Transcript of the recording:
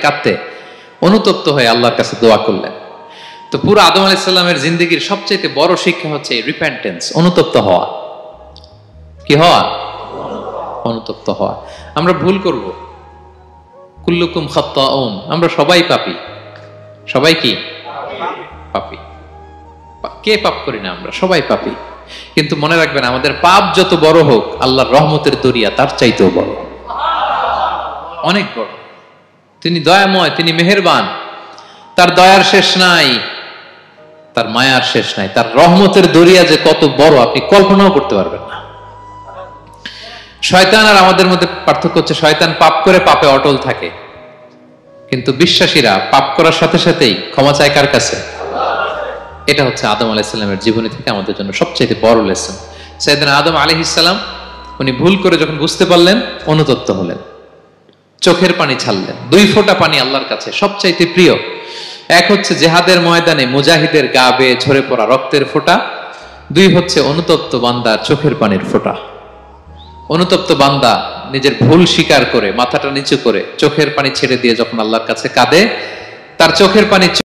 কাঁদতে অনুতপ্ত হয়ে আল্লাহর কাছে দোয়া করলেন। তো পুরো আদম আলাইহিস সালামের জিন্দেগির সবচেয়ে বড় শিক্ষা হচ্ছে রিপেন্টেন্স, অনুতপ্ত হওয়া। কি হওয়া? অনুতপ্ত হওয়া। আমরা ভুল করব, কুল্লুকুম খাত্তাউন, আমরা সবাই পাপী। সবাই কি পাপী? কে পাপ করি না? আমরা সবাই পাপী। কিন্তু মনে রাখবেন, আমাদের পাপ যত বড় হোক, আল্লাহর রহমতের দরিয়া তার চাইতেও বড়, অনেক বড়। তিনি দয়াময়, তিনি মেহেরবান, তার দয়ার শেষ নাই, তার মায়ার শেষ নাই, তার রহমতের দরিয়া যে কত বড় আপনি কল্পনাও করতে পারবেন না। শয়তান আর আমাদের মধ্যে পার্থক্য হচ্ছে, শয়তান পাপ করে পাপে অটল থাকে, কিন্তু বিশ্বাসীরা পাপ করার সাথে সাথেই ক্ষমা চায় কার কাছে? এটা হচ্ছে আদম আলাইহিস সালামের জীবনী থেকে আমাদের জন্য সবচেয়ে বড় লেসন। সাইয়েদনা আদম আলাইহিস সালাম উনি ভুল করে যখন বুঝতে পারলেন, অনুতপ্ত হলেন, চোখের পানি ছাড়লেন। 2 ফোঁটা পানি আল্লাহর কাছে সবচাইতে প্রিয়। এক হচ্ছে জেহাদের ময়দানে মুজাহিদের গা বেয়ে ঝরে পড়া রক্তের ফোঁটা, 2 হচ্ছে অনুতপ্ত বান্দার চোখের পানির ফোঁটা। অনুতপ্ত বান্দা নিজের ভুল স্বীকার করে মাথাটা নিচু করে চোখের পানি ছেড়ে দিয়ে যখন আল্লাহর কাছে কাঁদে, তার চোখের পানি